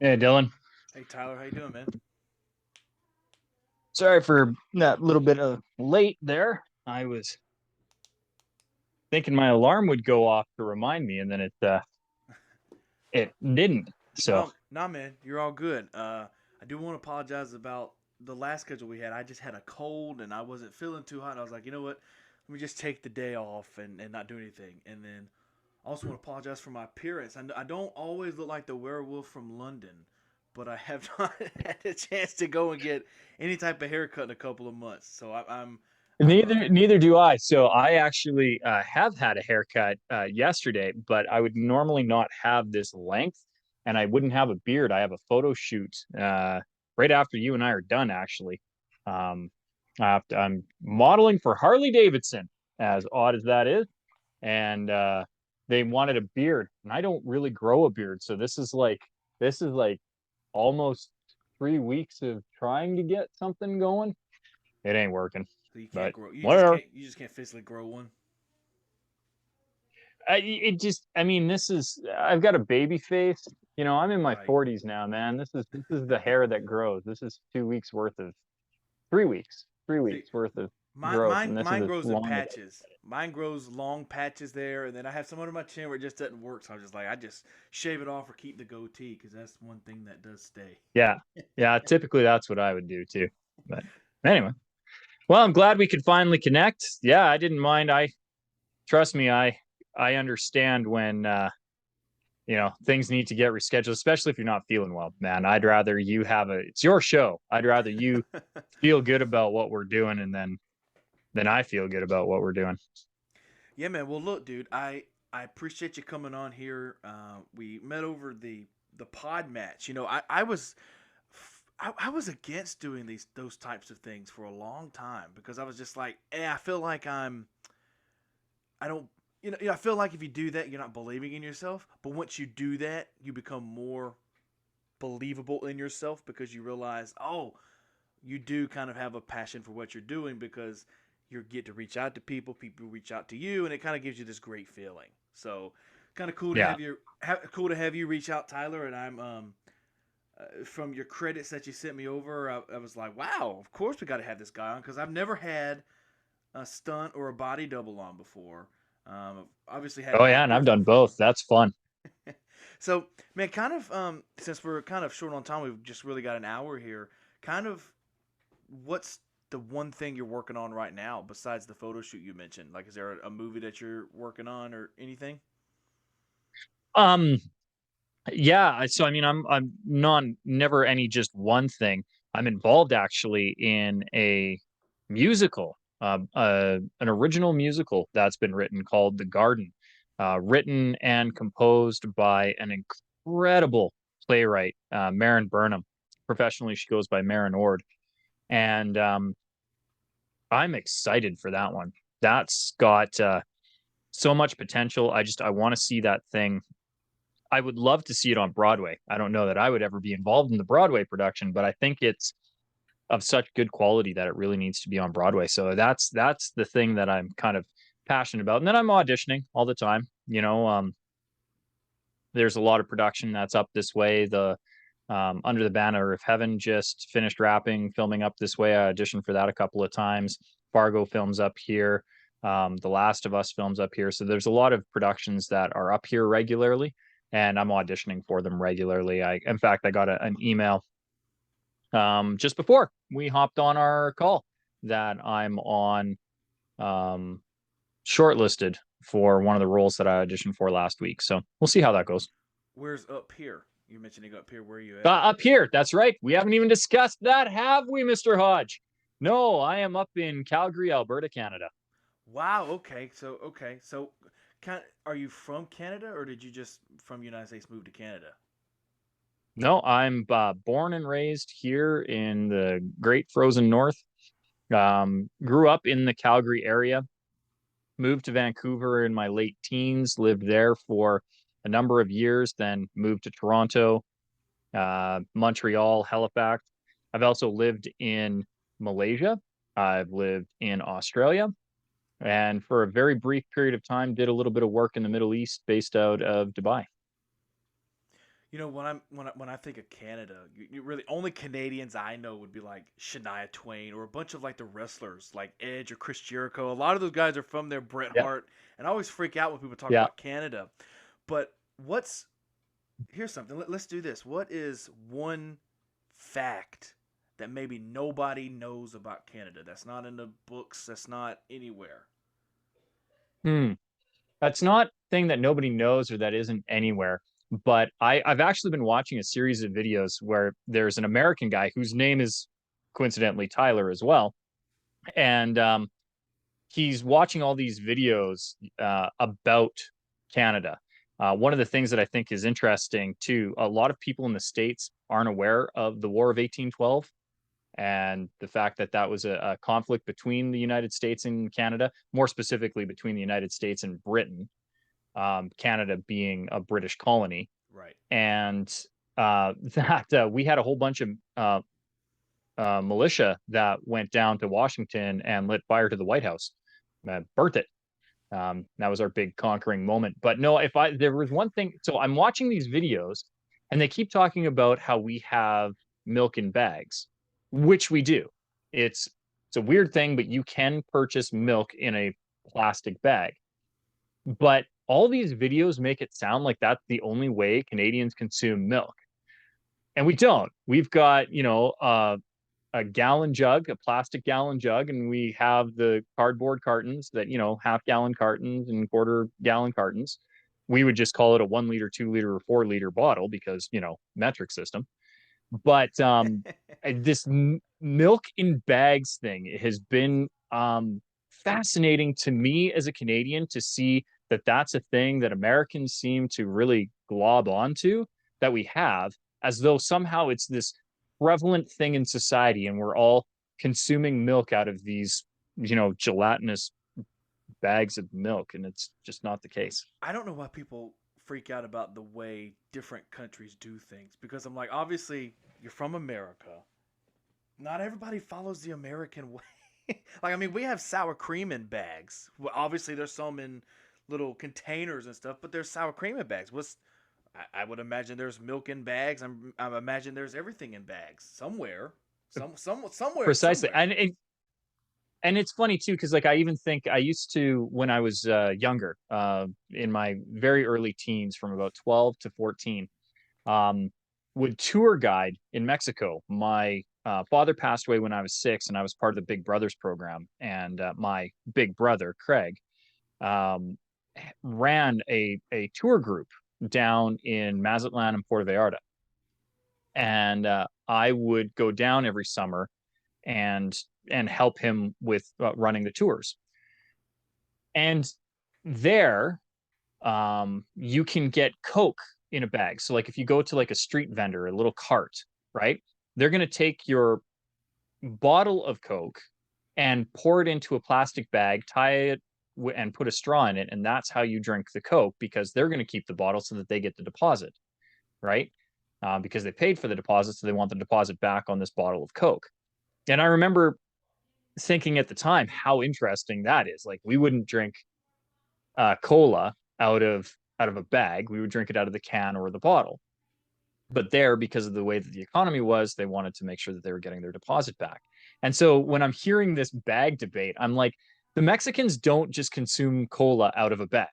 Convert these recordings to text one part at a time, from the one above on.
Hey, Dylan. Hey Tyler, how you doing, man? Sorry for that little bit of late there. I was thinking my alarm would go off to remind me, and then it didn't. So No, nah, man, you're all good. I do want to apologize about the last schedule we had. I just had a cold and I wasn't feeling too hot. I was like, you know what? Let me just take the day off and not do anything. And then I also want to apologize for my appearance. I don't always look like the werewolf from London, but I have not had a chance to go and get any type of haircut in a couple of months. So I'm neither do I. So I actually have had a haircut yesterday, but I would normally not have this length, and I wouldn't have a beard. I have a photo shoot right after you and I are done. Actually, um, I'm modeling for Harley Davidson, as odd as that is, and they wanted a beard, and I don't really grow a beard, so this is like almost 3 weeks of trying to get something going. It ain't working, so you can't but grow. whatever. You just can't physically grow one. I mean, I've got a baby face. I'm in my Right. 40s now, man. This is the hair that grows. This is 2 weeks worth of 3 weeks, three See, weeks worth of Mine, growth, mine, and this is mine as grows in long as. patches. Mine grows long patches there, and then I have some under my chin where it just doesn't work. So I'm just like, I just shave it off or keep the goatee because that's one thing that does stay. Yeah, yeah. Typically, that's what I would do too. But anyway, well, I'm glad we could finally connect. Yeah, I didn't mind. I trust me. I understand when things need to get rescheduled, especially if you're not feeling well, man. I'd rather you have it's your show. I'd rather you feel good about what we're doing, and then I feel good about what we're doing. Yeah, man. Well, look, dude, I appreciate you coming on here. We met over the pod match. I was against doing those types of things for a long time because I was just like, I feel like I don't I feel like if you do that, you're not believing in yourself. But once you do that, you become more believable in yourself because you realize, oh, you do kind of have a passion for what you're doing because you get to reach out to people reach out to you, and it kind of gives you this great feeling. So, kind of cool to Yeah. have you reach out, Tyler. And I'm from your credits that you sent me over, I was like, wow, of course we got to have this guy on because I've never had a stunt or a body double on before. Obviously had Oh yeah, and I've actors done both. before. That's fun. So, man, kind of since we're kind of short on time, we've just really got an hour here. Kind of, what's the one thing you're working on right now besides the photo shoot you mentioned? Like, is there a movie that you're working on or anything? Um, yeah. So I mean, I'm not never any just one thing. I'm involved actually in a musical, an original musical that's been written called The Garden, written and composed by an incredible playwright, Marin Burnham. Professionally, she goes by Marin Ord, and I'm excited for that one. That's got so much potential. I want to see that thing. I would love to see it on Broadway. I don't know that I would ever be involved in the Broadway production, but I think it's of such good quality that it really needs to be on Broadway. So that's the thing that I'm kind of passionate about. And then I'm auditioning all the time. There's a lot of production that's up this way. The Under the Banner of Heaven just finished wrapping, filming up this way. I auditioned for that a couple of times. Fargo films up here. The Last of Us films up here. So there's a lot of productions that are up here regularly, and I'm auditioning for them regularly. In fact, I got an email just before we hopped on our call that I'm on um, shortlisted for one of the roles that I auditioned for last week. So we'll see how that goes. Where's up here? You're mentioning up here. Where are you at? Up here, that's right. We haven't even discussed that, have we, Mr. Hodge? No, I am up in Calgary, Alberta, Canada. Wow. Okay. So, are you from Canada or did you just from the United States move to Canada? No, I'm born and raised here in the great frozen north. Grew up in the Calgary area, moved to Vancouver in my late teens, lived there for a number of years, then moved to Toronto, Montreal, Halifax. I've also lived in Malaysia. I've lived in Australia. And for a very brief period of time, did a little bit of work in the Middle East based out of Dubai. You know, when I think of Canada, you really only Canadians I know would be like Shania Twain or a bunch of like the wrestlers like Edge or Chris Jericho. A lot of those guys are from there. Bret Yeah. Hart, and I always freak out when people talk Yeah. about Canada. But what's here's something. Let's do this. What is one fact that maybe nobody knows about Canada? That's not in the books. That's not anywhere. Hmm. That's not thing that nobody knows or that isn't anywhere. But I've actually been watching a series of videos where there's an American guy whose name is coincidentally Tyler as well. And he's watching all these videos about Canada. One of the things that I think is interesting too, a lot of people in the States aren't aware of the War of 1812 and the fact that that was a conflict between the United States and Canada, more specifically between the United States and Britain, Canada being a British colony. Right. And that we had a whole bunch of militia that went down to Washington and lit fire to the White House, burnt it. That was our big conquering moment. But no, if I there was one thing, so I'm watching these videos, and they keep talking about how we have milk in bags, which we do. It's a weird thing, but you can purchase milk in a plastic bag. But all these videos make it sound like that's the only way Canadians consume milk, and we don't. We've got a gallon jug, a plastic gallon jug, and we have the cardboard cartons that, half gallon cartons and quarter gallon cartons. We would just call it a 1 liter, 2 liter, or 4 liter bottle because, metric system. But this milk in bags thing has been fascinating to me as a Canadian to see that that's a thing that Americans seem to really glob onto that we have, as though somehow it's this prevalent thing in society and we're all consuming milk out of these, gelatinous bags of milk, and it's just not the case. I don't know why people freak out about the way different countries do things because I'm like, obviously, you're from America. Not everybody follows the American way. Like, I mean, we have sour cream in bags. Well, obviously, there's some in little containers and stuff, but there's sour cream in bags. I would imagine there's milk in bags. I imagine there's everything in bags somewhere. Somewhere, Precisely. somewhere. And it's funny too, because like I even think I used to when I was younger, in my very early teens, from about 12 to 14, um, would tour guide in Mexico. My father passed away when I was 6, and I was part of the Big Brothers program. And my big brother, Craig, um, ran a tour group down in Mazatlan and Puerto Vallarta. And I would go down every summer and help him with running the tours. And there, you can get Coke in a bag. So like if you go to like a street vendor, a little cart, right? They're going to take your bottle of Coke and pour it into a plastic bag, tie it and put a straw in it, and that's how you drink the Coke, because they're going to keep the bottle so that they get the deposit, right? Because they paid for the deposit, so they want the deposit back on this bottle of Coke. And I remember thinking at the time how interesting that is. Like we wouldn't drink cola out of a bag. We would drink it out of the can or the bottle. But there, because of the way that the economy was, they wanted to make sure that they were getting their deposit back. And so when I'm hearing this bag debate, I'm like, the Mexicans don't just consume cola out of a bag.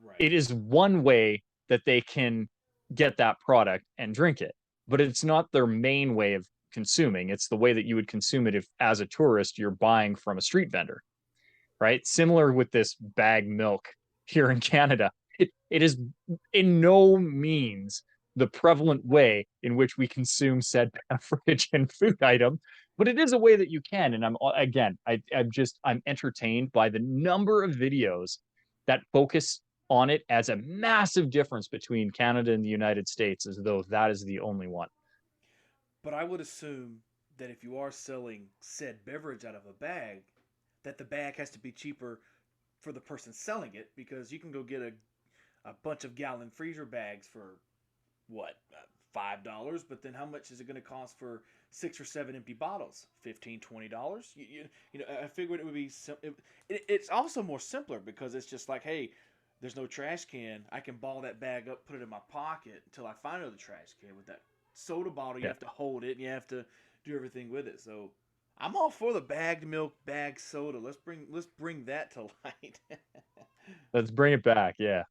Right. It is one way that they can get that product and drink it, but it's not their main way of consuming. It's the way that you would consume it if, as a tourist, you're buying from a street vendor, right? Similar with this bag milk here in Canada. It is in no means the prevalent way in which we consume said beverage and food item, but it is a way that you can. And I'm entertained by the number of videos that focus on it as a massive difference between Canada and the United States, as though that is the only one. But I would assume that if you are selling said beverage out of a bag, that the bag has to be cheaper for the person selling it because you can go get a bunch of gallon freezer bags for what, $5, but then how much is it going to cost for 6 or 7 empty bottles? 15, $20. I figured it would be it's also more simpler because it's just like, hey, there's no trash can, I can ball that bag up, put it in my pocket until I find another trash can. With that soda bottle, you Yeah. have to hold it and you have to do everything with it. So I'm all for the bagged milk, bagged soda. Let's bring that to light. Let's bring it back. Yeah.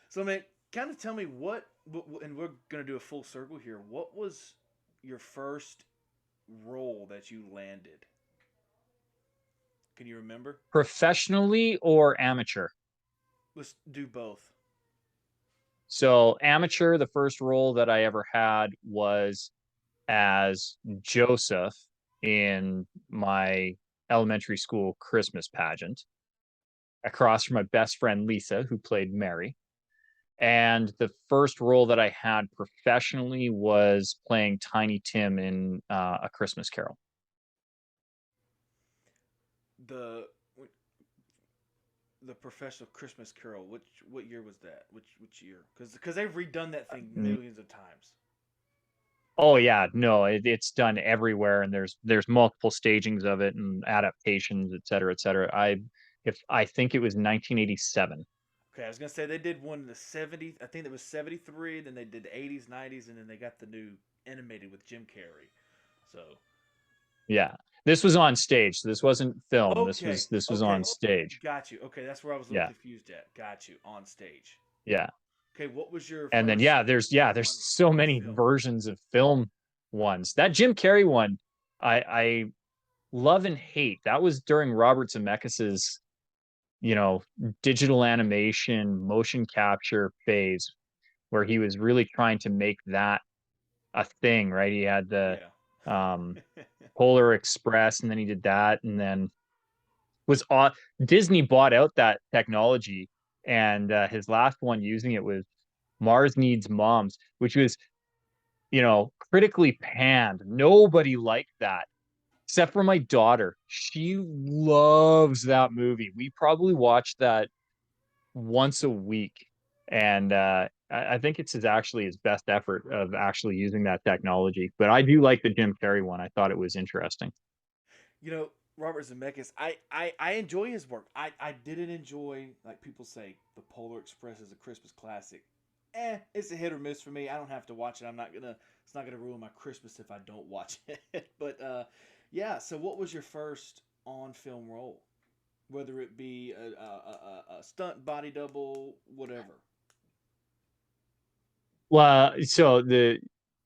So man, kind of tell me and we're gonna do a full circle here. What was your first role that you landed? Can you remember? Professionally or amateur? Let's do both. So amateur, the first role that I ever had was as Joseph in my elementary school Christmas pageant, across from my best friend Lisa, who played Mary. And the first role that I had professionally was playing Tiny Tim in A Christmas Carol. The the professional Christmas Carol. What year was that? Which year? Because they've redone that thing millions of times. Oh yeah, no, it's done everywhere, and there's multiple stagings of it and adaptations, et cetera, et cetera. I think it was 1987. Okay, I was gonna say they did one in the '70s. I think it was '73. Then they did the '80s, '90s, and then they got the new animated with Jim Carrey. So Yeah, this was on stage, so this wasn't film. This okay, was this was okay, on stage. got you. Okay, that's where I was a little Yeah, confused at. Got you on stage. yeah, Okay, what was your and then first there's so on many film? versions of film ones. That Jim Carrey one, I love and hate. That was during Robert Zemeckis's, you know, digital animation, motion capture phase, where he was really trying to make that a thing, right? He had the Yeah. um Polar Express, and then he did that, and then was Disney bought out that technology, and his last one using it was Mars Needs Moms, which was, critically panned. Nobody liked that except for my daughter. She loves that movie. We probably watch that once a week, and I think it's actually his best effort of actually using that technology. But I do like the Jim Carrey one. I thought it was interesting. You know, Robert Zemeckis, I enjoy his work. I didn't enjoy, like people say, the Polar Express is a Christmas classic. It's a hit or miss for me. I don't have to watch it. It's not gonna ruin my Christmas if I don't watch it. But yeah. So, what was your first on film role? Whether it be a stunt body double, whatever. Well, so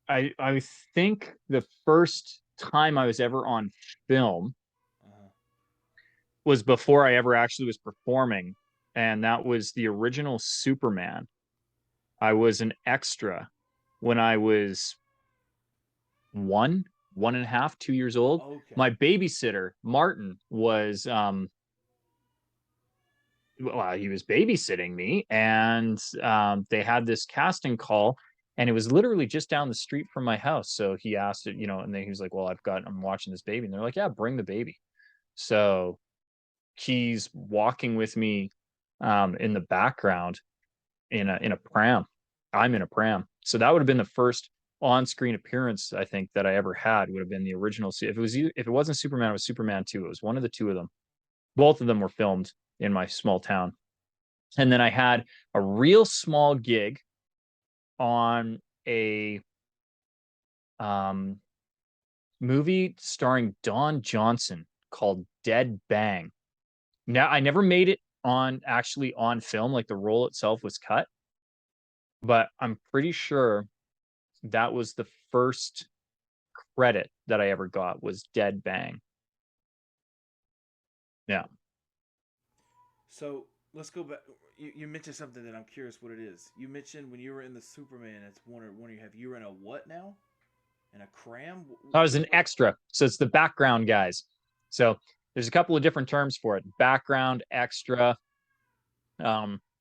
I think the first time I was ever on film Uh-huh. was before I ever actually was performing, and that was the original Superman. I was an extra when I was one and a half, 2 years old. Okay. My babysitter, Martin, was well, he was babysitting me, and they had this casting call, and it was literally just down the street from my house. So he asked it, and then he was like, "Well, I'm watching this baby," and they're like, "Yeah, bring the baby." So he's walking with me in the background in a pram. I'm in a pram. So that would have been the first on-screen appearance I think that I ever had. Would have been the original. If it wasn't Superman, it was Superman 2. It was one of the two of them. Both of them were filmed in my small town. And then I had a real small gig on a um, movie starring Don Johnson called Dead Bang. Now, I never made it on film, like the role itself was cut, but I'm pretty sure that was the first credit that I ever got was Dead Bang. Yeah. So let's go back. You mentioned something that I'm curious what it is. You mentioned when you were in the Superman. It's one you have. You were in a what now? In a cram? I was an extra. So it's the background guys. So there's a couple of different terms for it. Background, extra,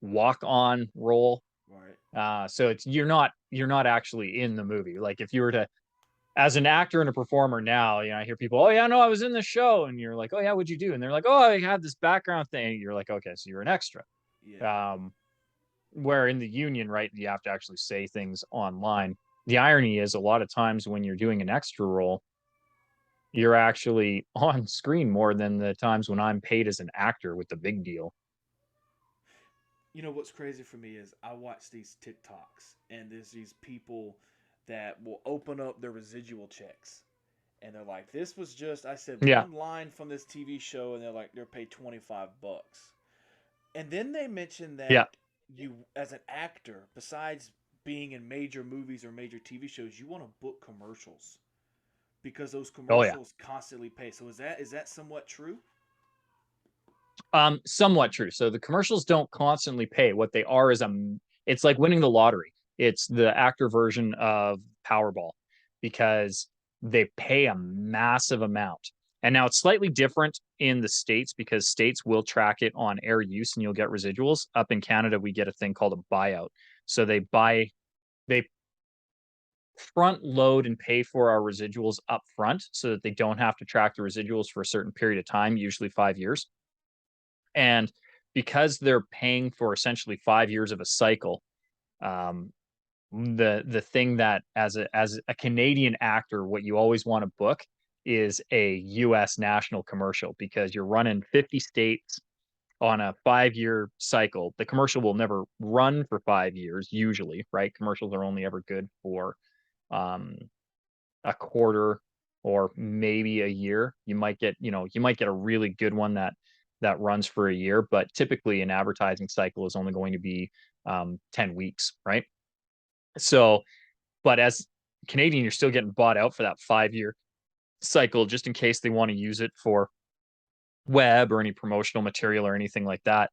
walk on role. Right. So it's you're not actually in the movie. Like if you were to, as an actor and a performer now, I hear people, "Oh yeah, no, I was in the show," and you're like, "Oh yeah, what'd you do?" And they're like, "Oh, I had this background thing." And you're like, "Okay, so you're an extra." Yeah. Um, where in the union, right, you have to actually say things online. The irony is, a lot of times when you're doing an extra role, you're actually on screen more than the times when I'm paid as an actor with the big deal. You know what's crazy for me is I watch these TikToks, and there's these people that will open up their residual checks, and they're like, "This was just," I said, Yeah, "one line from this TV show," and they're like, "They're paid $25." And then they mention yeah, that you, as an actor, besides being in major movies or major TV shows, you want to book commercials because those oh yeah. commercials constantly pay. So is that somewhat true? Somewhat true. So the commercials don't constantly pay. What they are is it's like winning the lottery. It's the actor version of Powerball because they pay a massive amount. And now it's slightly different in the States because states will track it on air use and you'll get residuals. Up in Canada, we get a thing called a buyout. So they front load and pay for our residuals up front so that they don't have to track the residuals for a certain period of time, usually 5 years. And because they're paying for essentially 5 years of a cycle, um, the thing that as a Canadian actor, what you always want to book is a U.S. national commercial because you're running 50 states on a 5 year cycle. The commercial will never run for 5 years usually, right? Commercials are only ever good for um, a quarter or maybe a year. You might get a really good one that runs for a year, but typically an advertising cycle is only going to be 10 weeks, right? So, but as Canadian, you're still getting bought out for that 5 year cycle just in case they want to use it for web or any promotional material or anything like that.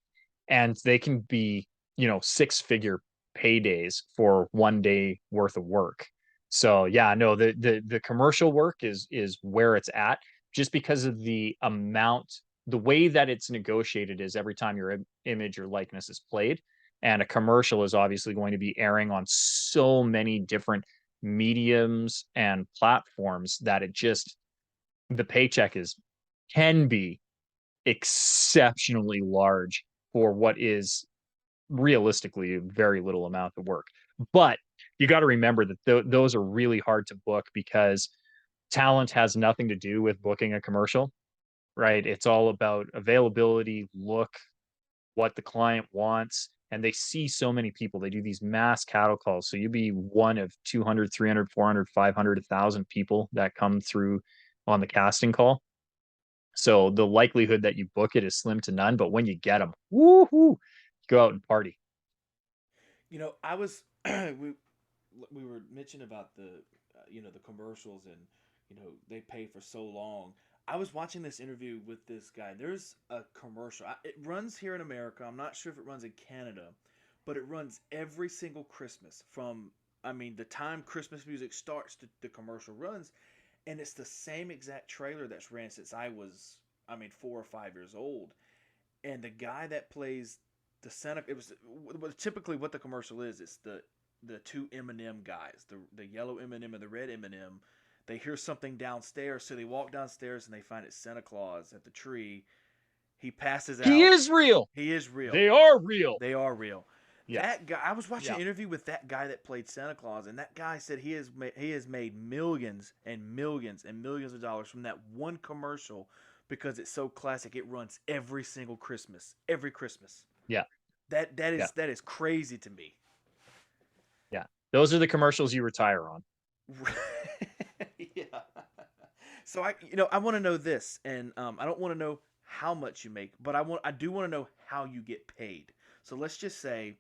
And they can be, 6 figure paydays for 1 day worth of work. So yeah, no, the commercial work is where it's at just because of the amount, the way that it's negotiated is every time your image or likeness is played. And a commercial is obviously going to be airing on so many different mediums and platforms that the paycheck can be exceptionally large for what is realistically a very little amount of work. But you got to remember that those are really hard to book because talent has nothing to do with booking a commercial, right? It's all about availability, look, what the client wants. And they see so many people. They do these mass cattle calls. So you'd be one of 200, 300, 400, 500, 1,000 people that come through on the casting call. So the likelihood that you book it is slim to none. But when you get them, woohoo, go out and party. I was we were mentioning about the commercials, and they pay for so long. I was watching this interview with this guy. There's a commercial. It runs here in America. I'm not sure if it runs in Canada, but it runs every single Christmas from, I mean, the time Christmas music starts to the commercial runs, and it's the same exact trailer that's ran since I was, I mean, 4 or 5 years old. And the guy that plays the Santa, it was typically what the commercial is. It's the two M&M guys, the yellow M&M and the red M&M. They hear something downstairs, so they walk downstairs and they find it's Santa Claus at the tree. He passes He out. is real. He is real. They are real. They are real. Yeah. That guy, I was watching Yeah. an interview with that guy that played Santa Claus, and that guy said he has made millions and millions and millions of dollars from that one commercial because it's so classic. It runs every single Christmas, every Christmas. Yeah. That that Yeah. is that is crazy to me. Yeah. Those are the commercials you retire on. Yeah. So I want to know this, and I don't want to know how much you make, but I do want to know how you get paid. So let's just say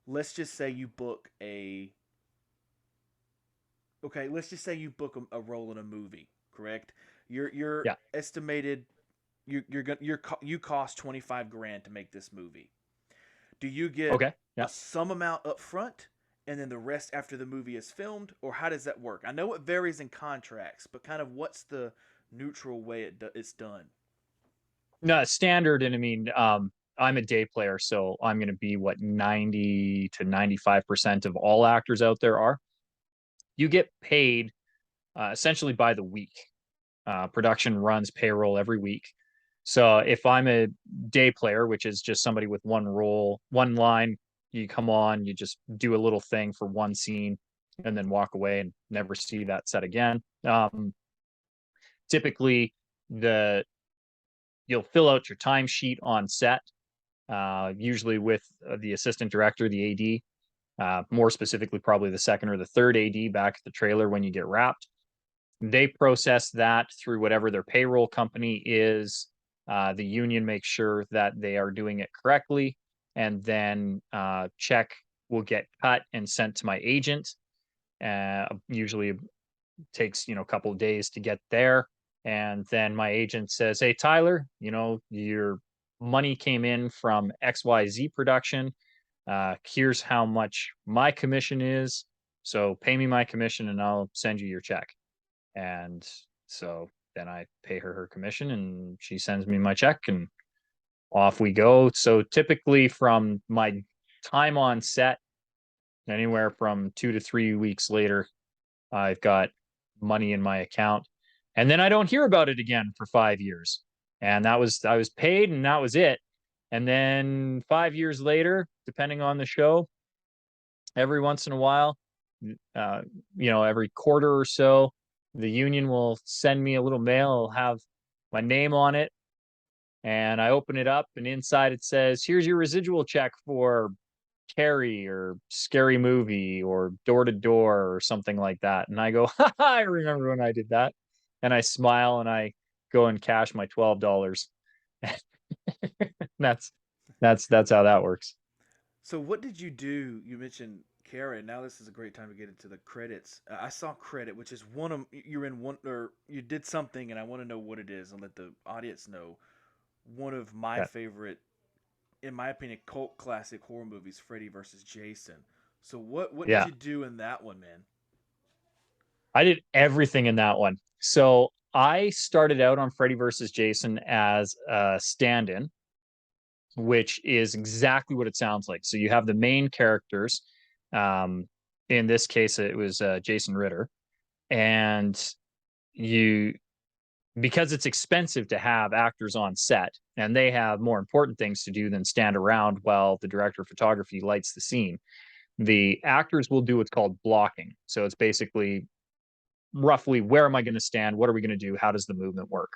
you book a okay, let's just say you book a role in a movie, correct? You're Yeah. estimated you cost 25 grand to make this movie. Do you get Okay. Yeah. a sum amount up front and then the rest after the movie is filmed, or how does that work? I know it varies in contracts, but kind of what's the neutral way it's done? No, standard. And I mean, I'm a day player, so I'm going to be what 90 to 95% of all actors out there are. You get paid essentially by the week. Production runs payroll every week. So if I'm a day player, which is just somebody with one role, one line, you come on, you just do a little thing for one scene and then walk away and never see that set again. Typically, the you'll fill out your timesheet on set. usually with the assistant director, the AD, more specifically, probably the second or the third AD back at the trailer when you get wrapped. They process that through whatever their payroll company is. The union makes sure that they are doing it correctly, and then check will get cut and sent to my agent. Usually takes a couple of days to get there, and then my agent says, "Hey Tyler, your money came in from XYZ production. Here's how much my commission is. So pay me my commission and I'll send you your check." And so then I pay her commission and she sends me my check and off we go. So typically from my time on set, anywhere from 2 to 3 weeks later, I've got money in my account. And then I don't hear about it again for 5 years. And I was paid and that was it. And then 5 years later, depending on the show, every once in a while, uh, every quarter or so, the union will send me a little mail. It'll have my name on it, and I open it up, and inside it says, "Here's your residual check for Carrie or Scary Movie or Door to Door or something like that." And I go, "Ha, I remember when I did that." And I smile and I go and cash my $12. that's that's how that works. So what did you do? You mentioned Karen. Now this is a great time to get into the credits. I saw credit, which is one of you're in one or you did something, and I want to know what it is and let the audience know. One of my Yeah. favorite, in my opinion, cult classic horror movies, Freddy versus Jason. So what did Yeah. you do in that one, man? I did everything in that one. So I started out on Freddy versus Jason as a stand-in, which is exactly what it sounds like. So you have the main characters. Um, in this case, it was Jason Ritter, and you because it's expensive to have actors on set, and they have more important things to do than stand around while the director of photography lights the scene. The actors will do what's called blocking. So it's basically roughly where am I going to stand? What are we going to do? How does the movement work?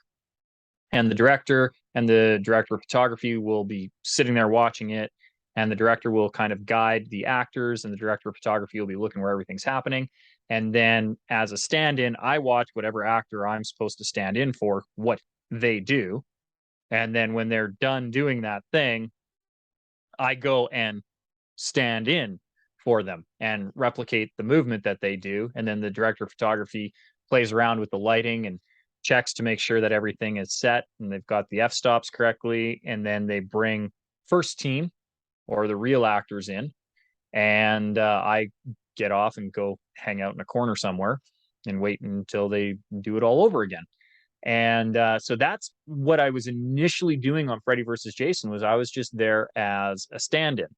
And the director of photography will be sitting there watching it, and the director will kind of guide the actors, and the director of photography will be looking where everything's happening. And then as a stand-in, I watch whatever actor I'm supposed to stand in for, what they do. And then when they're done doing that thing, I go and stand in for them and replicate the movement that they do. And then the director of photography plays around with the lighting and checks to make sure that everything is set and they've got the f-stops correctly. And then they bring first team or the real actors in, and I get off and go hang out in a corner somewhere and wait until they do it all over again. And so that's what I was initially doing on Freddy versus Jason. Was I was just there as a stand-in,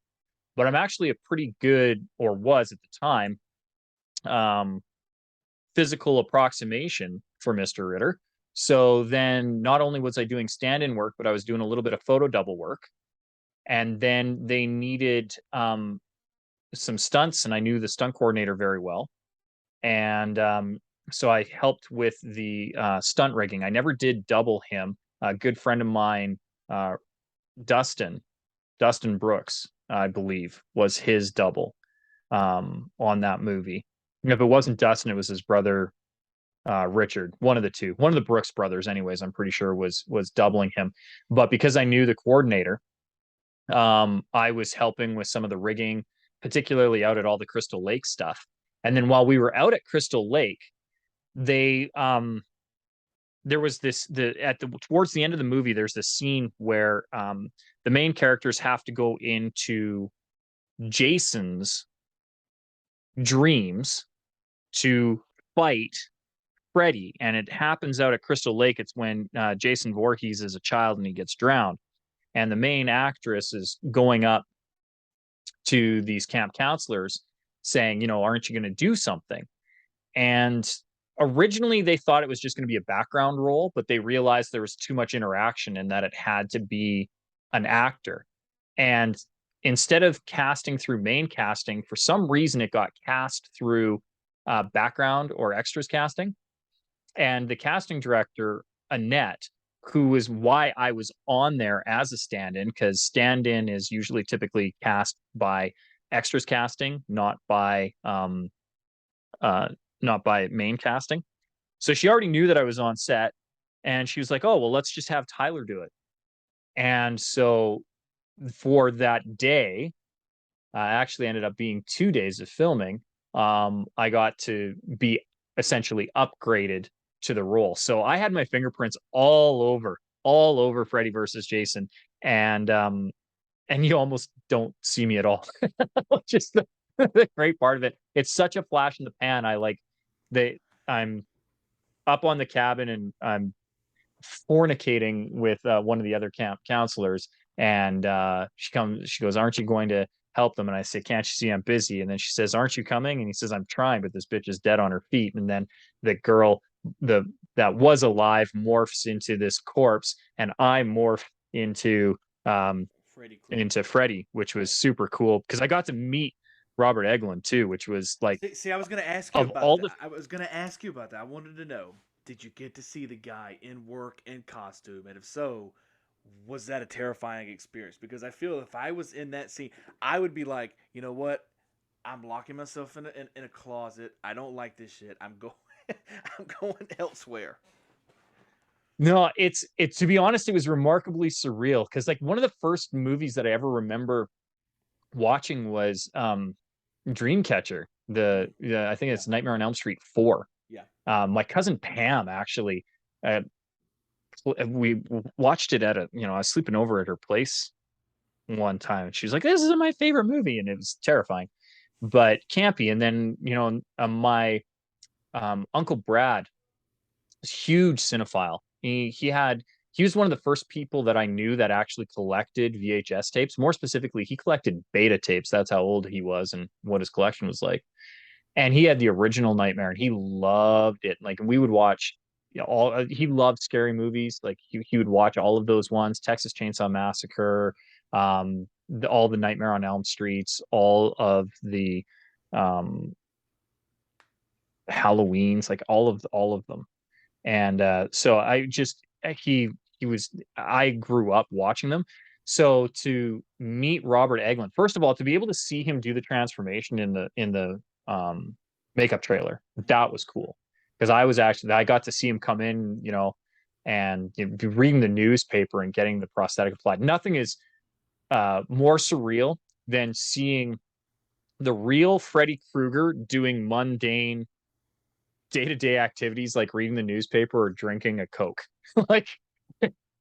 but I'm actually a pretty good, or was at the time, um, physical approximation for Mr. Ritter. So then not only was I doing stand-in work, but I was doing a little bit of photo double work. And then they needed some stunts, and I knew the stunt coordinator very well. And so I helped with the stunt rigging. I never did double him. A good friend of mine, uh, Dustin, Dustin Brooks, I believe, was his double on that movie. If it wasn't Dustin, it was his brother Richard, one of the two, one of the Brooks brothers. Anyways, I'm pretty sure was doubling him. But because I knew the coordinator, I was helping with some of the rigging, particularly out at all the Crystal Lake stuff. And then while we were out at Crystal Lake, they there was this towards the end of the movie, there's this scene where the main characters have to go into Jason's dreams to fight Freddy, and it happens out at Crystal Lake. It's when Jason Voorhees is a child and he gets drowned, and the main actress is going up to these camp counselors saying, aren't you going to do something? And originally they thought it was just going to be a background role, but they realized there was too much interaction and that it had to be an actor. And instead of casting through main casting, for some reason it got cast through background or extras casting. And the casting director, Annette, who is why I was on there as a stand-in, because stand-in is usually typically cast by extras casting, uh not by main casting. So she already knew that I was on set, and she was like, "Oh, well, let's just have Tyler do it." And so for that day, actually ended up being 2 days of filming. I got to be essentially upgraded to the role. So I had my fingerprints all over Freddy versus Jason, and you almost don't see me at all. Just the great part of it. It's such a flash in the pan. They I'm up on the cabin and I'm fornicating with one of the other camp counselors, and she goes, "Aren't you going to help them?" And I say, "Can't you see I'm busy?" And then she says, "Aren't you coming?" And he says, "I'm trying, but this bitch is dead on her feet." And then the girl, the that was alive, morphs into this corpse, and I morph into um Freddy Krueger. into Freddy, which was Right. super cool because I got to meet Robert Eglin too, which was like, See, I was gonna ask you of about all the that. I was gonna ask you about that. I wanted to know, did you get to see the guy in work in costume, and if so, was that a terrifying experience? Because I feel if I was in that scene, I would be like, you know what? I'm locking myself in a closet. I don't like this shit. I'm going. I'm going elsewhere. No, it's to be honest, it was remarkably surreal because like one of the first movies that I ever remember watching was Dreamcatcher. I think Yeah, it's Nightmare on Elm Street 4. yeah. My cousin Pam actually, uh, we watched it at I was sleeping over at her place one time, and she was like, "This is my favorite movie," and it was terrifying, but campy. And then my uncle Brad, huge cinephile. He was one of the first people that I knew that actually collected VHS tapes. More specifically, he collected beta tapes. That's how old he was and what his collection was like. And he had the original Nightmare, and he loved it. Like we would watch all. He loved scary movies. Like he would watch all of those ones: Texas Chainsaw Massacre, all the Nightmare on Elm Streets, all of the um, Halloweens, like all of them. And so he was I grew up watching them. So to meet Robert Eglin, first of all, to be able to see him do the transformation in the makeup trailer, that was cool. Because I got to see him come in, and be reading the newspaper and getting the prosthetic applied. Nothing is more surreal than seeing the real Freddy Krueger doing mundane day-to-day activities like reading the newspaper or drinking a Coke. Like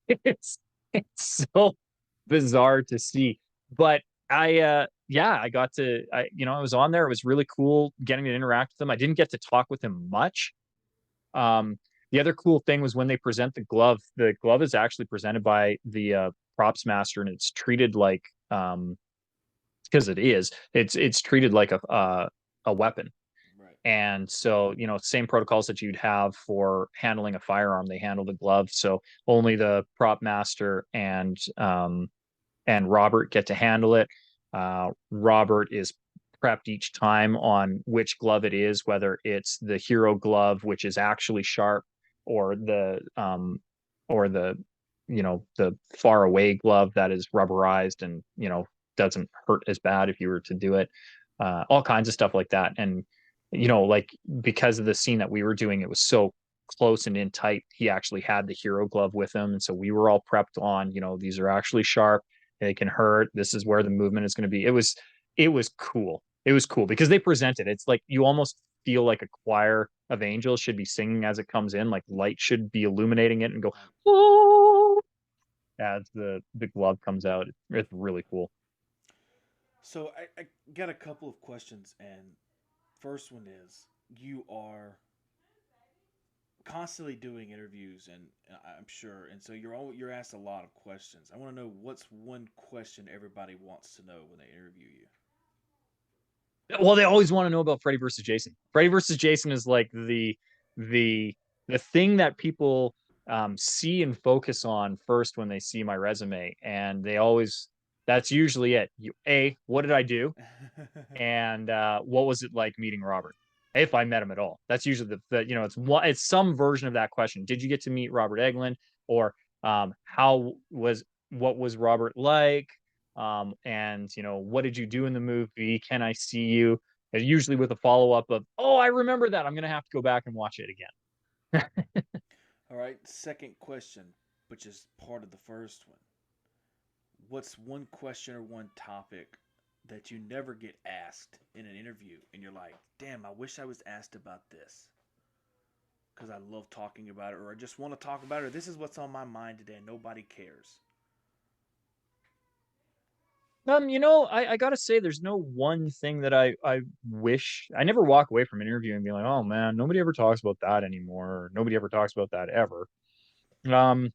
it's it's so bizarre to see. But I got to I was on there. It was really cool getting to interact with them. I didn't get to talk with him much. The other cool thing was when they present the glove. The glove is actually presented by the props master, and it's treated like because it's treated like a weapon. Right. And so, same protocols that you'd have for handling a firearm, they handle the glove. So only the prop master and Robert get to handle it. Robert is prepped each time on which glove it is, whether it's the hero glove, which is actually sharp, or the far away glove that is rubberized and doesn't hurt as bad if you were to do it. All kinds of stuff like that. And like because of the scene that we were doing, it was so close and in tight. He actually had the hero glove with him, and so we were all prepped on. These are actually sharp. They can hurt. This is where the movement is going to be. It was cool. It was cool because they presented. It's like you almost feel like a choir of angels should be singing as it comes in. Like light should be illuminating it and go, Right. "Oh," as the glove comes out. It's really cool. So I got a couple of questions, and first one is, you are constantly doing interviews, and I'm sure, and so you're asked a lot of questions. I want to know, what's one question everybody wants to know when they interview you. Well, they always want to know about Freddy versus Jason. Freddy versus Jason is like the the thing that people see and focus on first when they see my resume, and they always that's usually it. What did I do, and what was it like meeting Robert? If I met him at all, that's usually it's some version of that question. Did you get to meet Robert Eglin, or How was what was Robert like? And what did you do in the movie? Can I see you? And usually with a follow up of, oh, I remember that. I'm gonna have to go back and watch it again. All right, second question, which is part of the first one. What's one question or one topic that you never get asked in an interview and you're like, damn, I wish I was asked about this because I love talking about it, or I just want to talk about it, or this is what's on my mind today and nobody cares? I gotta say, there's no one thing that I wish. I never walk away from an interview and be like, oh man, nobody ever talks about that anymore. Or nobody ever talks about that ever. Um,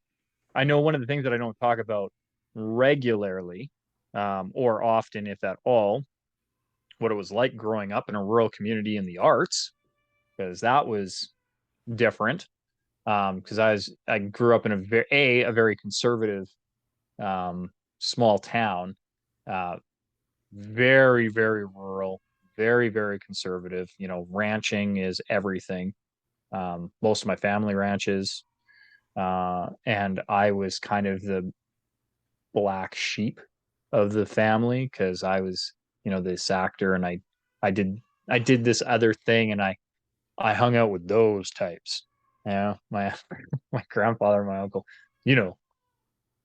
I know one of the things that I don't talk about regularly, or often, if at all, what it was like growing up in a rural community in the arts, because that was different. Because I grew up in a very conservative small town, uh, very very rural, very very conservative. Ranching is everything. Most of my family ranches, and I was kind of the black sheep of the family because I was, this actor, and I did I did this other thing, and I hung out with those types. My my grandfather, my uncle, you know,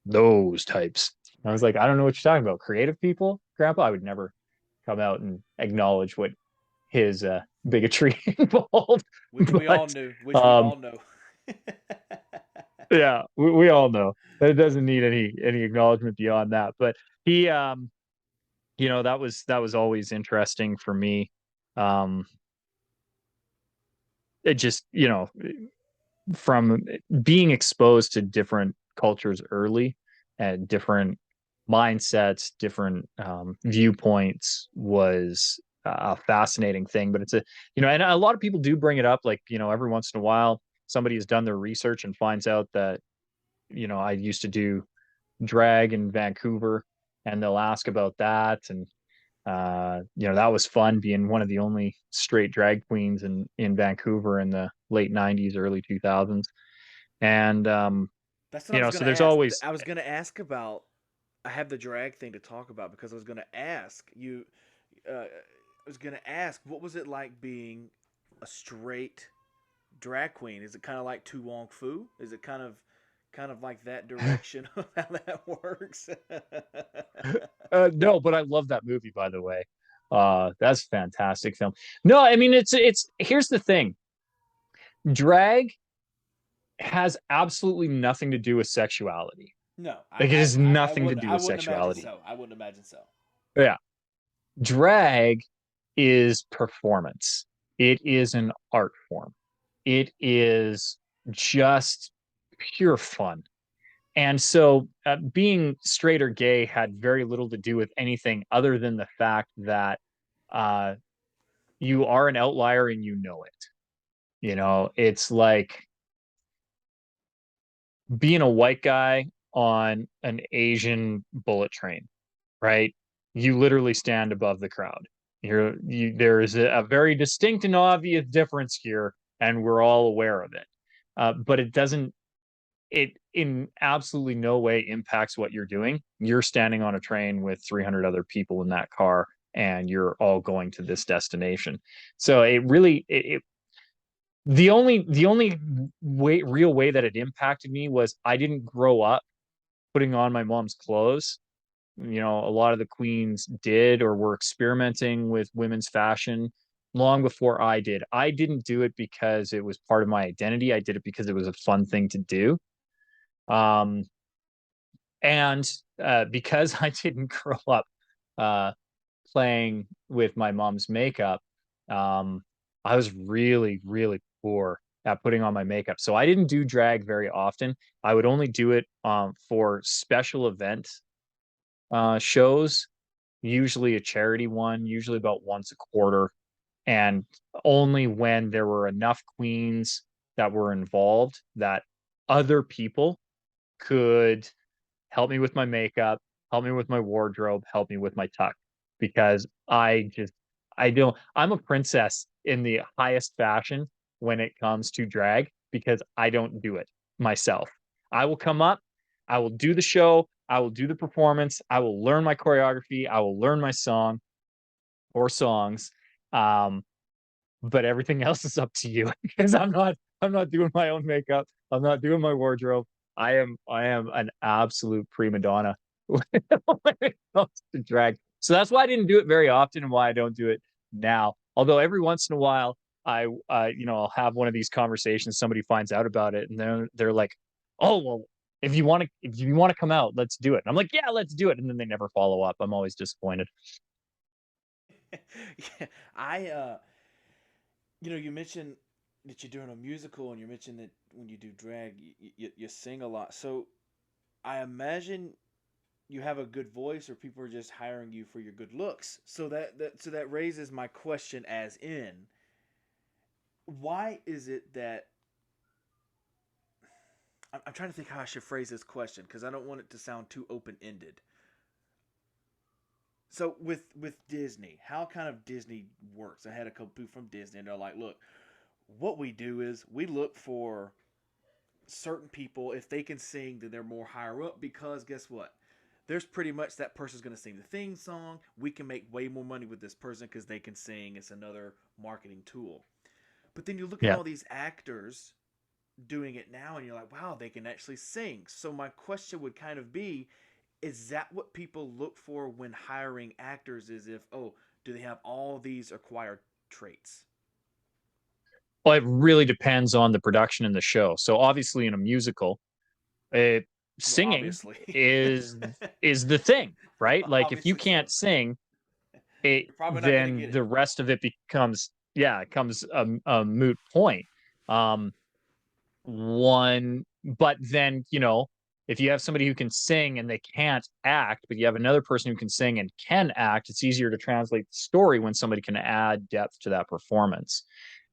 those types. I was Right. like, I don't know what you're talking about. Creative people, Grandpa. I would never come out and acknowledge what his bigotry involved. Which we all But knew. Which we um, all know. yeah, we all know that it doesn't need any acknowledgement beyond that. But he, that was always interesting for me. Um, it just, from being exposed to different cultures early and different mindsets, different viewpoints was a fascinating thing. But and a lot of people do bring it up, like, every once in a while, somebody has done their research and finds out that, I used to do drag in Vancouver, and they'll ask about that. And that was fun being one of the only straight drag queens in Vancouver in the late 90s, early 2000s. And That's what I was so gonna there's ask. always. I was gonna ask about. I have the drag thing to talk about because I was gonna ask you. I was gonna ask, what was it like being a straight drag queen? Is it kind of like Tu Wong Fu? Is it kind of like that direction of how that works? No, but I love that movie, by the way. That's a fantastic film. No, I mean, it's here's the thing. Drag has absolutely nothing to do with sexuality. No, Like, it has I nothing to wouldn't. do I with wouldn't imagine sexuality. so. I wouldn't imagine so. Yeah. Drag is performance. It is an art form. It is just pure fun. And so, being straight or gay had very little to do with anything other than the fact that uh, you are an outlier and you know it. It's like being a white guy on an Asian bullet train, right? You literally stand above the crowd. There is a very distinct and obvious difference here, and we're all aware of it. But it in absolutely no way impacts what you're doing. You're standing on a train with 300 other people in that car, and you're all going to this destination. So it really, the only real way that it impacted me was I didn't grow up putting on my mom's clothes. A lot of the queens did or were experimenting with women's fashion long before I did. I didn't do it because it was part of my identity. I did it because it was a fun thing to do. Um, and because I didn't grow up uh, playing with my mom's makeup, um, I was really, really poor at putting on my makeup. So I didn't do drag very often. I would only do it for special event shows, usually a charity one, usually about once a quarter, and only when there were enough queens that were involved that other people could help me with my makeup, help me with my wardrobe, help me with my tuck. Because I don't, I'm a princess in the highest fashion when it comes to drag because I don't do it myself. I will come up. I will do the show, I will do the performance, I will learn my choreography, I will learn my song or songs. Um, but everything else is up to you because I'm not doing my own makeup. I'm not doing my wardrobe. I am an absolute prima donna when it comes to drag. So that's why I didn't do it very often and why I don't do it now. Although every once in a while I'll have one of these conversations, somebody finds out about it and they're like, "Oh, well, if you want to come out, let's do it." And I'm like, "Yeah, let's do it." And then they never follow up. I'm always disappointed. Yeah, you mentioned that you're doing a musical, and you mentioned that when you do drag, you sing a lot. So I imagine you have a good voice, or people are just hiring you for your good looks. So that raises my question, as in, why is it that I'm trying to think how I should phrase this question because I don't want it to sound too open ended. So with Disney, how kind of Disney works? I had a couple people from Disney, and they're like, "Look, what we do is we look for certain people. If they can sing, then they're more higher up because guess what? There's pretty much that person's going to sing the theme song. We can make way more money with this person because they can sing. It's another marketing tool." But then you look at Yeah. all these actors doing it now, and you're like, wow, they can actually sing. So my question would kind of be, is that what people look for when hiring actors? Is if, oh, do they have all these acquired traits? Well, it really depends on the production and the show. So obviously in a musical, uh, Well, singing obviously. is the thing, right? Like if you Obviously so. can't sing, it You're probably not going to then get it. the rest of it becomes, yeah, it comes a moot point. Um, one, but then if you have somebody who can sing and they can't act, but you have another person who can sing and can act, it's easier to translate the story when somebody can add depth to that performance.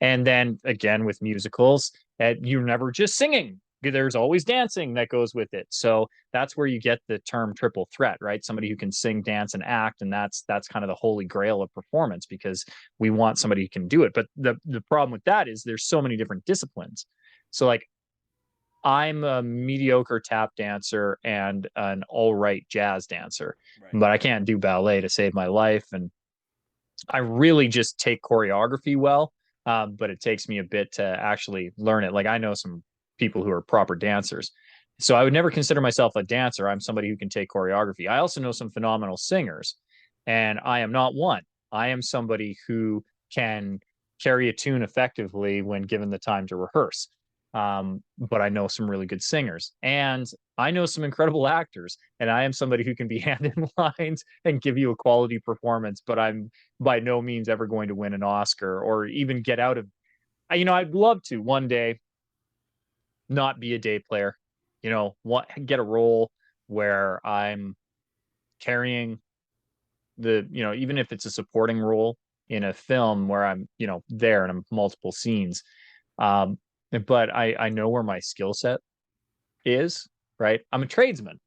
And then again with musicals, you're never just singing, there's always dancing that goes with it. So that's where you get the term triple threat, right? Somebody who can sing, dance, and act. And that's kind of the holy grail of performance, because we want somebody who can do it. But the problem with that is there's so many different disciplines. So like I'm a mediocre tap dancer and an all right jazz dancer, Right. but I can't do ballet to save my life. And I really just take choreography well, but it takes me a bit to actually learn it. Like I know some people who are proper dancers. So I would never consider myself a dancer. I'm somebody who can take choreography. I also know some phenomenal singers, and I am not one. I am somebody who can carry a tune effectively when given the time to rehearse. But I know some really good singers, and I know some incredible actors, and I am somebody who can be hand in lines and give you a quality performance. But I'm by no means ever going to win an Oscar or even get out of. I'd love to one day not be a day player. Get a role where I'm carrying even if it's a supporting role in a film where I'm, there in multiple scenes. Um, but I know where my skill set is, right? I'm a tradesman,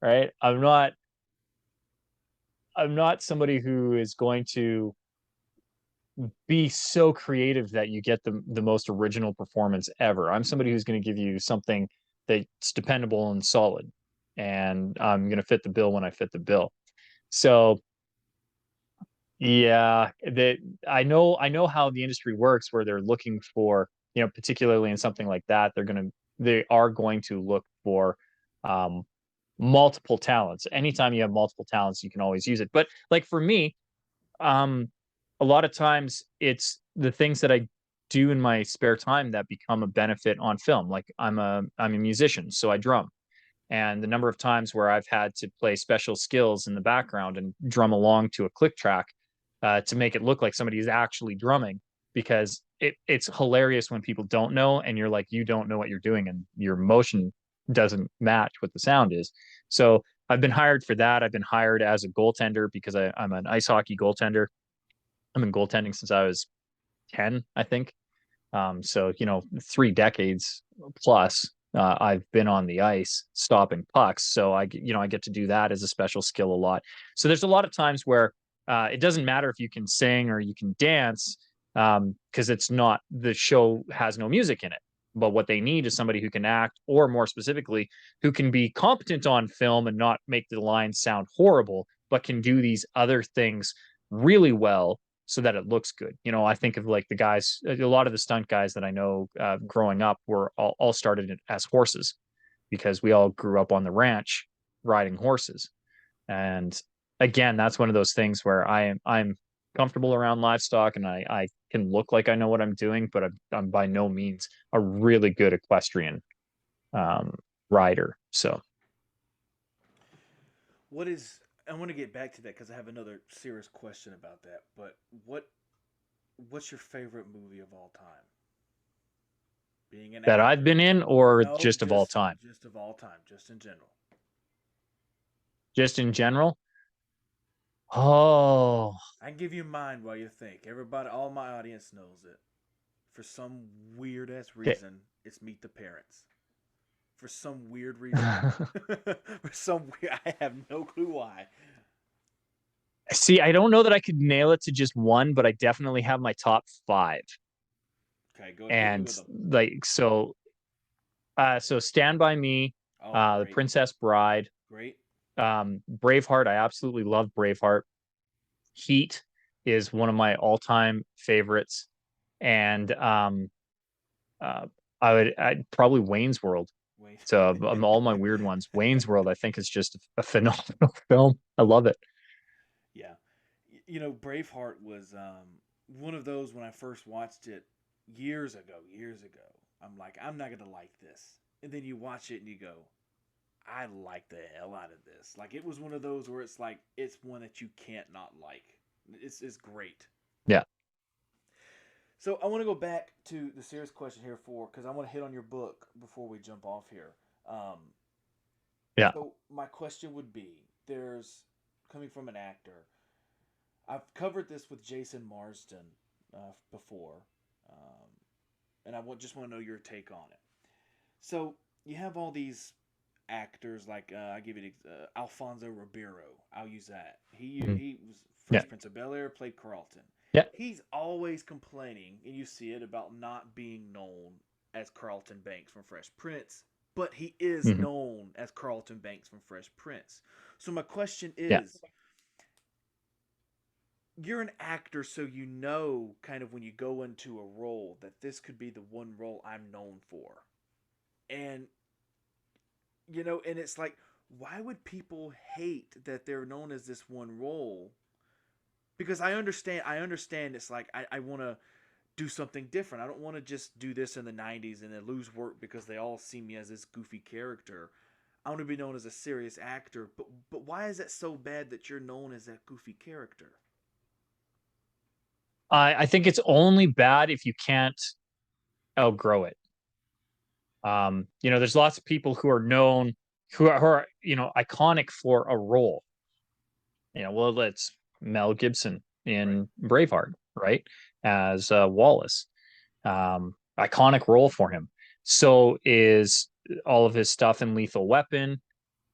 right? I'm not somebody who is going to be so creative that you get the most original performance ever. I'm somebody who's going to give you something that's dependable and solid, and I'm going to fit the bill when I fit the bill. So yeah, that I know how the industry works, where they're looking for, particularly in something like that, they are going to look for um multiple talents. Anytime you have multiple talents, you can always use it. But like for me, um, a lot of times it's the things that I do in my spare time that become a benefit on film. Like I'm a musician, so I drum. And the number of times where I've had to play special skills in the background and drum along to a click track, to make it look like somebody is actually drumming, because it's hilarious when people don't know and you're like, you don't know what you're doing and your motion doesn't match what the sound is. So I've been hired for that. I've been hired as a goaltender because I'm an ice hockey goaltender. I've been goaltending since I was 10, I think. So 3 decades plus, I've been on the ice stopping pucks. So I get to do that as a special skill a lot. So there's a lot of times where it doesn't matter if you can sing or you can dance, because it's not the show has no music in it. but what they need is somebody who can act, or more specifically, who can be competent on film and not make the lines sound horrible, but can do these other things really well so that it looks good. You know, I think of like the guys, a lot of the stunt guys that I know growing up were all started as horses because we all grew up on the ranch riding horses. And again, that's one of those things where I'm comfortable around livestock and I can look like I know what I'm doing, but I'm by no means a really good equestrian um, rider. So What is I want to get back to that because I have another serious question about that. But what's your favorite movie of all time? Being an that I've been actor. in, or No, just of all time, just of all time, just in general. just in general. Oh, I can give you mine while you think. Everybody, all my audience knows it. For some weird ass okay. reason, it's Meet the Parents. For some weird reason. For some weird, I have no clue why. See, I don't know that I could nail it to just one, but I definitely have my top five. Okay, go ahead, hit me And with them. like so Stand By Me, Oh, The great, Princess Bride, great. Braveheart. I absolutely love Braveheart. Heat is one of my all-time favorites. And uh I'd probably Wayne's World. Wait. So all my weird ones. Wayne's World, I think, is just a phenomenal film. I love it. Yeah. You know, Braveheart was one of those when I first watched it years ago, years ago. I'm like, I'm not going to like this. And then you watch it and you go, I like the hell out of this. Like, it was one of those where it's like, it's one that you can't not like. It's great. Yeah. So I want to go back to the serious question here because I want to hit on your book before we jump off here. Um, Yeah. so my question would be: there's coming from an actor. I've covered this with Jason Marsden before, um, and just want to know your take on it. So you have all these actors like I give it Alfonso Ribeiro. I'll use that. Mhm. He was Yeah. Fresh Prince of Bel Air, played Carlton. Yeah. He's always complaining, and you see it about not being known as Carlton Banks from Fresh Prince, but he is Hmm. known as Carlton Banks from Fresh Prince. So my question Yeah. is, you're an actor, so you know kind of when you go into a role that this could be the one role I'm known for. And and it's like, why would people hate that they're known as this one role? Because I understand it's like I want to do something different. I don't want to just do this in the 90s and then lose work because they all see me as this goofy character. I want to be known as a serious actor, but why is it so bad that you're known as that goofy character? I think it's only bad if you can't outgrow it. You know, there's lots of people who are known, who are iconic for a role. You know, well, it's Mel Gibson Right. in Braveheart, right? As Wallace. Iconic role for him. So is all of his stuff in Lethal Weapon.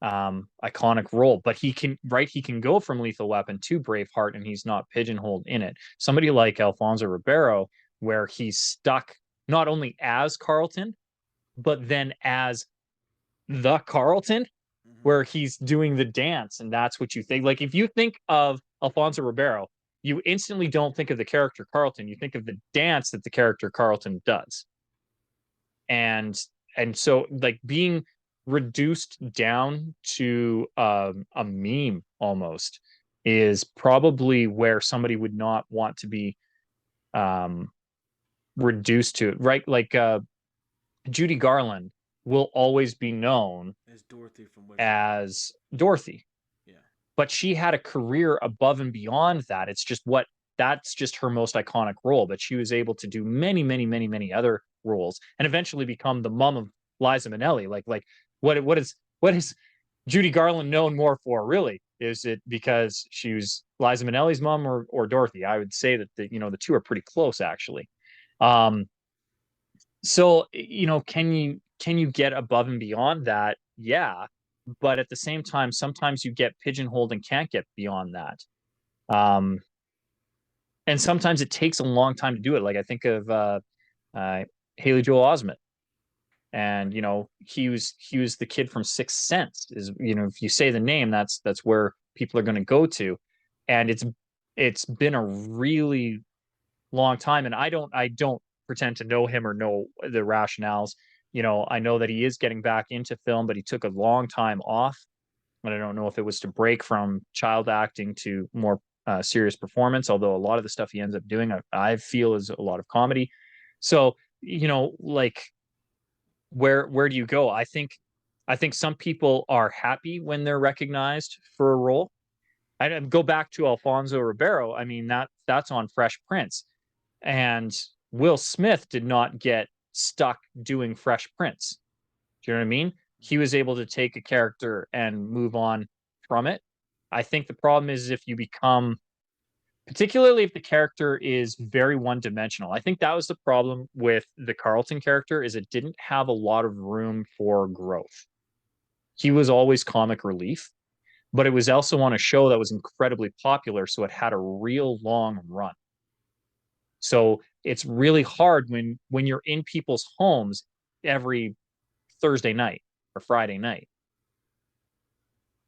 Iconic role, but he can go from Lethal Weapon to Braveheart and he's not pigeonholed in it. Somebody like Alfonso Ribeiro, where he's stuck not only as Carlton, but then as the Carlton, Mm-hmm. where he's doing the dance, and that's what you think. Like if you think of Alfonso Ribeiro, you instantly don't think of the character Carlton. You think of the dance that the character Carlton does. And so like being reduced down to a meme almost is probably where somebody would not want to be um, reduced to, right? Like Judy Garland will always be known As Dorothy from Wizard of Oz. as Dorothy, Yeah. but she had a career above and beyond that. It's just that's just her most iconic role, but she was able to do many, many, many, many other roles and eventually become the mom of Liza Minnelli. Like what is Judy Garland known more for, really? Is it because she was Liza Minnelli's mom, or Dorothy? I would say that the two are pretty close actually. Um, so can you get above and beyond that? Yeah, but at the same time, sometimes you get pigeonholed and can't get beyond that. Um, and sometimes it takes a long time to do it. Like I think of uh, Haley Joel Osment. And he was the kid from Sixth Sense. Is if you say the name, that's where people are going to go to. And it's been a really long time, and I don't pretend to know him or know the rationales. I know that he is getting back into film, but he took a long time off, and I don't know if it was to break from child acting to more serious performance. Although a lot of the stuff he ends up doing, I feel, is a lot of comedy. So like, where do you go? I think some people are happy when they're recognized for a role. I go back to Alfonso Ribeiro. I mean, that's on Fresh Prince, and Will Smith did not get stuck doing Fresh Prince. Do you know what I mean? He was able to take a character and move on from it. I think the problem is if you become, particularly if the character is very one-dimensional. I think that was the problem with the Carlton character, is it didn't have a lot of room for growth. He was always comic relief, but it was also on a show that was incredibly popular, so it had a real long run. So it's really hard when you're in people's homes every Thursday night or Friday night,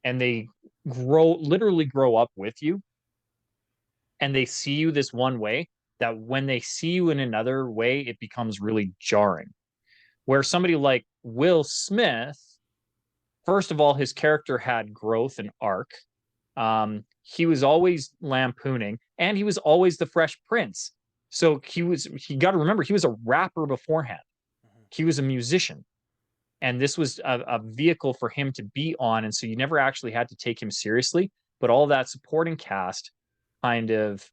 and they literally grow up with you, and they see you this one way, that when they see you in another way, it becomes really jarring. Where somebody like Will Smith, first of all, his character had growth and arc. He was always lampooning, and he was always the Fresh Prince. So he got to remember, he was a rapper beforehand. He was a musician. And this was a vehicle for him to be on. And so you never actually had to take him seriously. But all that supporting cast kind of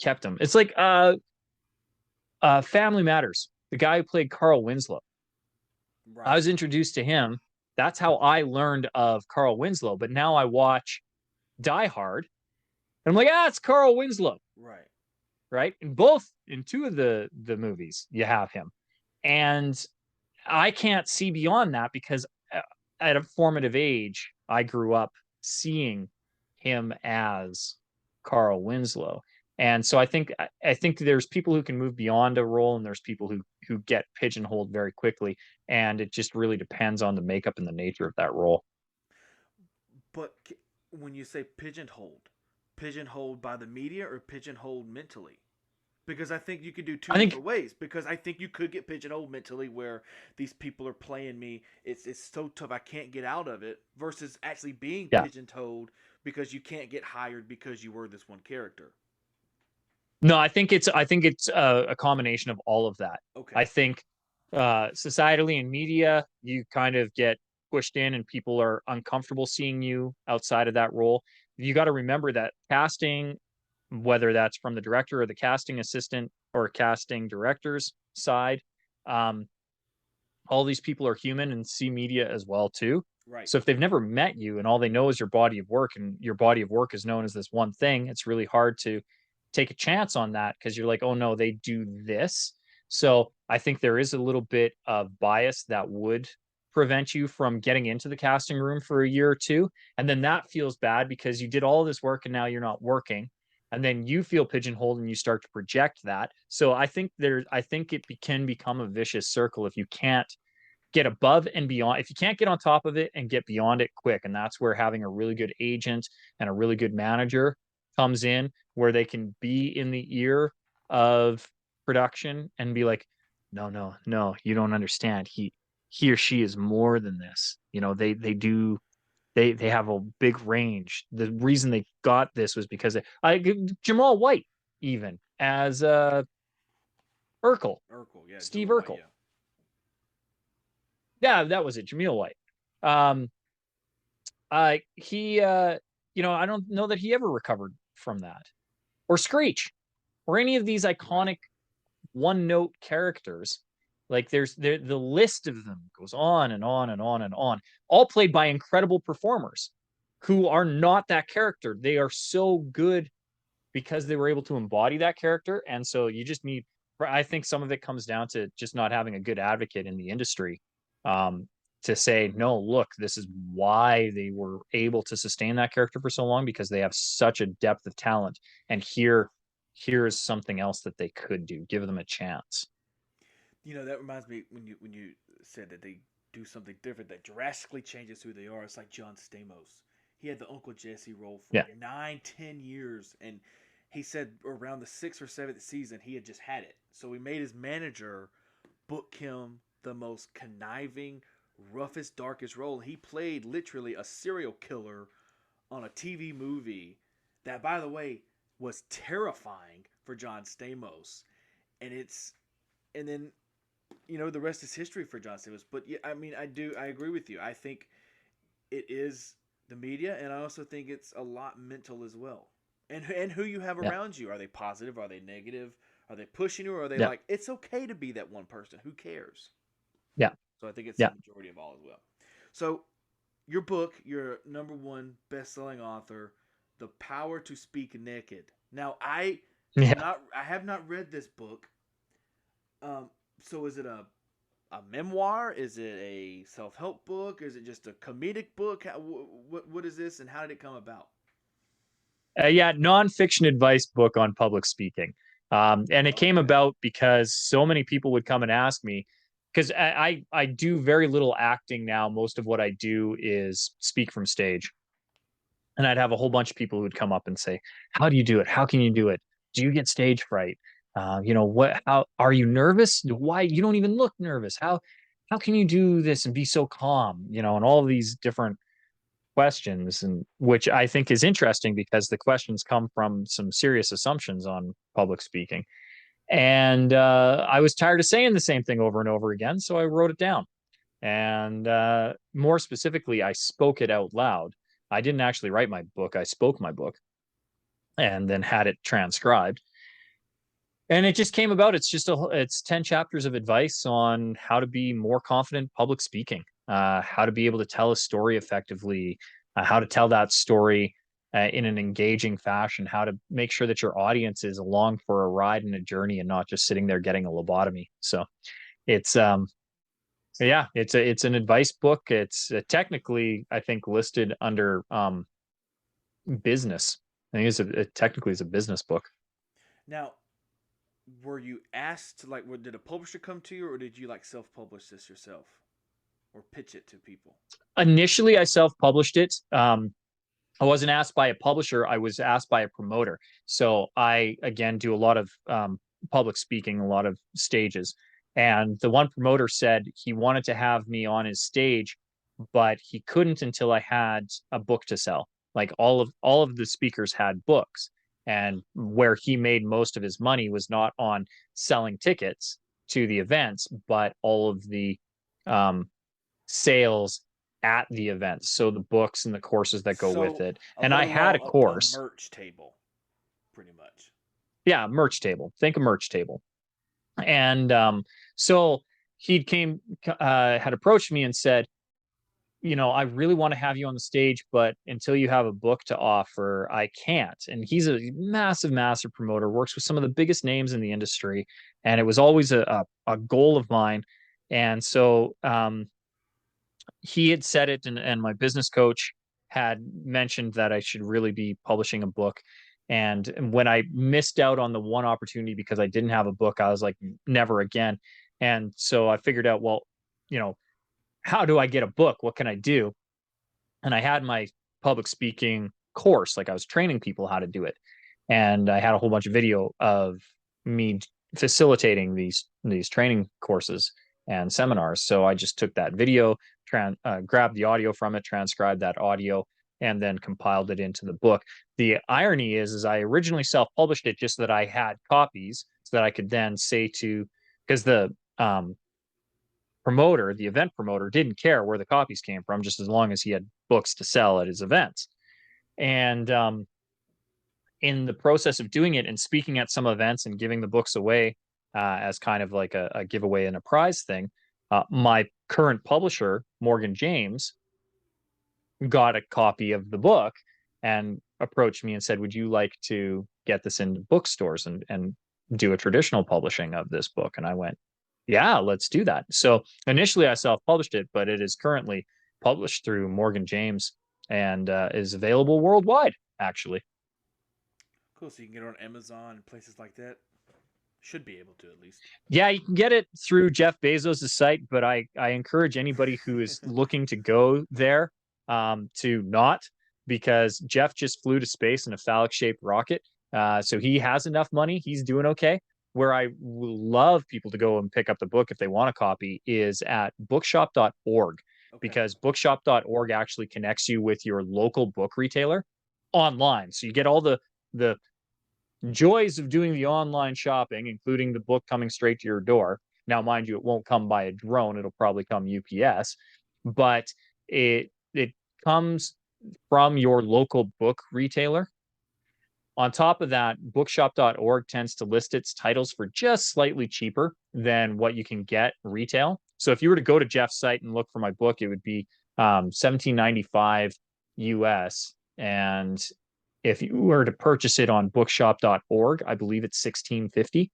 kept him. It's like Family Matters, the guy who played Carl Winslow. I Right. was introduced to him. That's how I learned of Carl Winslow. But now I watch Die Hard, and I'm like, it's Carl Winslow, Right. right? In two of the movies, you have him, and I can't see beyond that because at a formative age, I grew up seeing him as Carl Winslow. And so I think there's people who can move beyond a role, and there's people who get pigeonholed very quickly, and it just really depends on the makeup and the nature of that role. But when you say pigeonholed, pigeonholed by the media or pigeonholed mentally? Because I think you could do two I think different ways. Because I think you could get pigeonholed mentally, where these people are playing me. It's so tough I can't get out of it. Versus actually being yeah. pigeonholed because you can't get hired because you were this one character. No, I think it's a combination of all of that. I Okay. think societally and media, you kind of get pushed in, and people are uncomfortable seeing you outside of that role. You got to remember that casting, whether that's from the director or the casting assistant or casting director's side, um, all these people are human and see media as well too. Right. So if they've never met you and all they know is your body of work, and your body of work is known as this one thing, it's really hard to take a chance on that, because you're like, oh no, they do this. So I think there is a little bit of bias that would prevent you from getting into the casting room for a year or two. And then that feels bad because you did all this work and now you're not working. And then you feel pigeonholed and you start to project that. So I think it can become a vicious circle if you can't get above and beyond, if you can't get on top of it and get beyond it quick. And that's where having a really good agent and a really good manager comes in, where they can be in the ear of production and be like, no, no, no, you don't understand. He or she is more than this. They have a big range. The reason they got this was because Jamal White, even as Urkel, Urkel. Yeah. Steve Jamal White. Urkel. Yeah. Yeah, that was it, Jameel White. Um, he, I don't know that he ever recovered from that, or Screech, or any of these Right. iconic one note characters. Like the list of them goes on and on and on and on, all played by incredible performers who are not that character. They are so good because they were able to embody that character. And so you just need, I think some of it comes down to just not having a good advocate in the industry, um, to say, no, look, this is why they were able to sustain that character for so long, because they have such a depth of talent. And here is something else that they could do. Give them a chance. That reminds me when you said that they do something different that drastically changes who they are. It's like John Stamos. He had the Uncle Jesse role for Yeah. 9, 10 years, and he said around the sixth or seventh season he had just had it. So he made his manager book him the most conniving, roughest, darkest role. He played literally a serial killer on a TV movie that, by the way, was terrifying for John Stamos. And it's and then the rest is history for John Stamos. But yeah, I mean, I agree with you. I think it is the media, and I also think it's a lot mental as well. And who you have Yeah. around you, are they positive? Are they negative? Are they pushing you, or are they Yeah. like, it's okay to be that one person? Who cares? Yeah. So I think it's the Yeah. majority of all as well. So your book, your number one best-selling author, The Power to Speak Naked. Now Yeah. I have not read this book. So is it a memoir? Is it a self-help book? Is it just a comedic book? What is this, and how did it come about? Yeah, nonfiction advice book on public speaking. And it came Okay. about because so many people would come and ask me, because I do very little acting now. Most of what I do is speak from stage. And I'd have a whole bunch of people who would come up and say, "How do you do it? How can you do it? Do you get stage fright? What? How are you nervous? Why you don't even look nervous? How can you do this and be so calm? And all of these different questions, and which I think is interesting because the questions come from some serious assumptions on public speaking. And I was tired of saying the same thing over and over again, so I wrote it down. And more specifically, I spoke it out loud. I didn't actually write my book, I spoke my book and then had it transcribed. And it just came about. It's 10 chapters of advice on how to be more confident public speaking, how to be able to tell a story effectively, how to tell that story in an engaging fashion, how to make sure that your audience is along for a ride and a journey and not just sitting there getting a lobotomy. So it's yeah, it's an advice book. It's technically, I think, listed under business. I think it technically is a business book. Now, were you asked to, like, did a publisher come to you, or did you like self-publish this yourself, or pitch it to people? Initially, I self-published it. I wasn't asked by a publisher. I was asked by a promoter. So I again do a lot of public speaking, a lot of stages. And the one promoter said he wanted to have me on his stage, but he couldn't until I had a book to sell. Like all of the speakers had books, and where he made most of his money was not on selling tickets to the events, but all of the um, sales at the events. So the books and the courses that go with So it. a And I little had a a course. merch table, pretty much. Yeah, merch table. Think a merch table. And so he had approached me and said, I really want to have you on the stage, but until you have a book to offer, I can't. And he's a massive, massive promoter, works with some of the biggest names in the industry. And it was always a goal of mine. And so he had said it, and my business coach had mentioned that I should really be publishing a book. And when I missed out on the one opportunity because I didn't have a book, I was like, never again. And so I figured out, well, you know, how do I get a book? What can I do? And I had my public speaking course, like I was training people how to do it. And I had a whole bunch of video of me facilitating these training courses and seminars. So I just took that video, grabbed the audio from it, transcribed that audio, and then compiled it into the book. The irony is I originally self-published it just so that I had copies, so that I could then say to, because the promoter, the event promoter, didn't care where the copies came from, just as long as he had books to sell at his events. And in the process of doing it and speaking at some events and giving the books away as kind of like a giveaway and a prize thing, my current publisher, Morgan James, got a copy of the book and approached me and said, "Would you like to get this into bookstores and do a traditional publishing of this book?" And I went, "Yeah, let's do that." So initially I self-published it, but it is currently published through Morgan James and is available worldwide, actually. Cool. So you can get it on Amazon and places like that. Should be able to at least. Yeah, you can get it through Jeff Bezos' site, but I encourage anybody who is looking to go there to not, because Jeff just flew to space in a phallic shaped rocket. So he has enough money. He's doing okay. Where I love people to go and pick up the book if they want a copy is at bookshop.org, Okay. because bookshop.org actually connects you with your local book retailer online. So you get all the joys of doing the online shopping, including the book coming straight to your door. Now, mind you, it won't come by a drone; it'll probably come UPS, but it comes from your local book retailer. On top of that, bookshop.org tends to list its titles for just slightly cheaper than what you can get retail. So if you were to go to Jeff's site and look for my book, it would be 1795 US, and if you were to purchase it on bookshop.org, I believe it's 1650.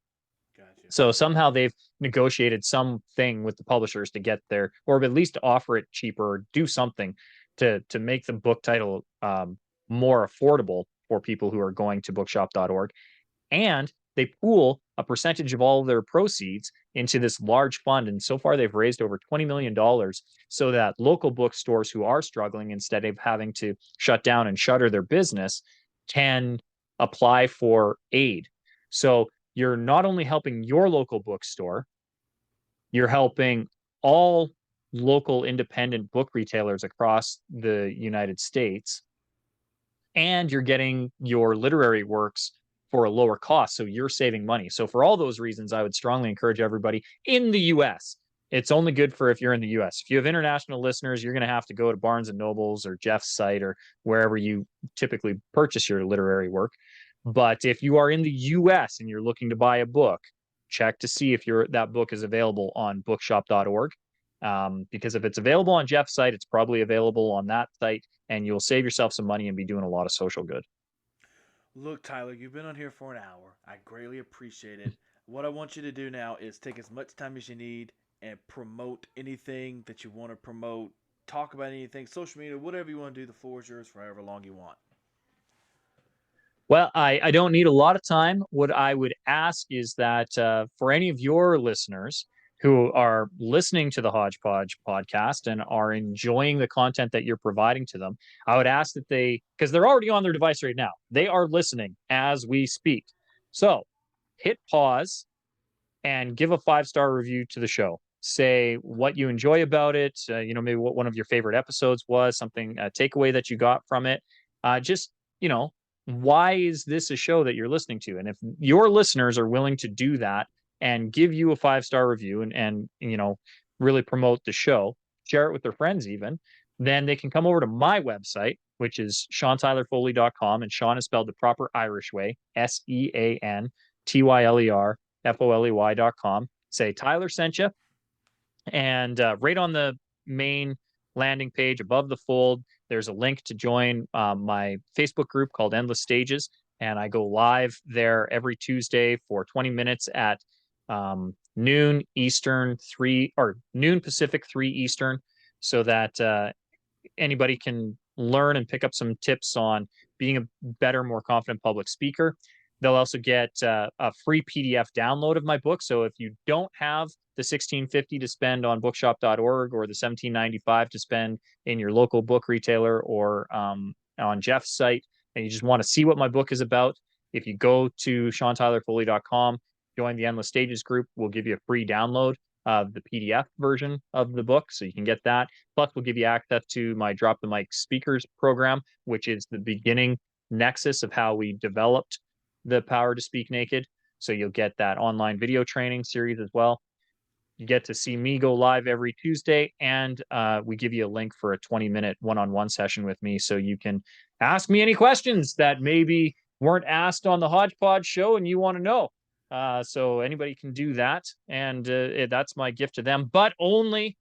Gotcha. So somehow they've negotiated something with the publishers to get there, or at least to offer it cheaper, or do something to make the book title more affordable for people who are going to bookshop.org. And they pool a percentage of all of their proceeds into this large fund. And so far, they've raised over $20 million so that local bookstores who are struggling, instead of having to shut down and shutter their business, can apply for aid. So you're not only helping your local bookstore, you're helping all local independent book retailers across the United States, and you're getting your literary works for a lower cost. So you're saving money. So for all those reasons, I would strongly encourage everybody in the US. It's only good for if you're in the US. If you have international listeners, you're going to have to go to Barnes and Nobles or Jeff's site or wherever you typically purchase your literary work. But if you are in the US and you're looking to buy a book, check to see if that book is available on bookshop.org. Because if it's available on Jeff's site, it's probably available on that site, and you'll save yourself some money and be doing a lot of social good. Look, Tyler, you've been on here for an hour. I greatly appreciate it. What I want you to do now is take as much time as you need and promote anything that you want to promote. Talk about anything, social media, whatever you want to do. The floor is yours for however long you want. Well, I don't need a lot of time. What I would ask is that for any of your listeners who are listening to the Hodgepodge podcast and are enjoying the content that you're providing to them, I would ask that because they're already on their device right now, they are listening as we speak. So hit pause and give a 5-star review to the show. Say what you enjoy about it. Maybe what one of your favorite episodes was, something, a takeaway that you got from it. Just, why is this a show that you're listening to? And if your listeners are willing to do that and give you a 5-star review and really promote the show, share it with their friends even, then they can come over to my website, which is SeanTylerFoley.com. And Sean is spelled the proper Irish way, SeanTylerFoley.com. Say Tyler sent you. And right on the main landing page above the fold, there's a link to join my Facebook group called Endless Stages. And I go live there every Tuesday for 20 minutes at noon Eastern, noon Pacific, 3 Eastern, so that anybody can learn and pick up some tips on being a better, more confident public speaker. They'll also get a free PDF download of my book. So if you don't have the 1650 to spend on bookshop.org or the 1795 to spend in your local book retailer or on Jeff's site, and you just want to see what my book is about, if you go to SeanTylerFoley.com, join the Endless Stages group, we'll give you a free download of the PDF version of the book, so you can get that. Plus, we'll give you access to my Drop the Mic Speakers program, which is the beginning nexus of how we developed the Power to Speak Naked. So you'll get that online video training series as well. You get to see me go live every Tuesday, and we give you a link for a 20-minute one-on-one session with me, so you can ask me any questions that maybe weren't asked on the Hodgepodge show and you want to know. So anybody can do that, and that's my gift to them, but only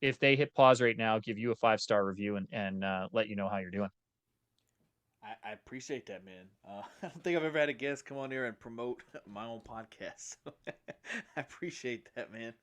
if they hit pause right now, give you a 5-star review and let you know how you're doing. I appreciate that, man. I don't think I've ever had a guest come on here and promote my own podcast. I appreciate that, man.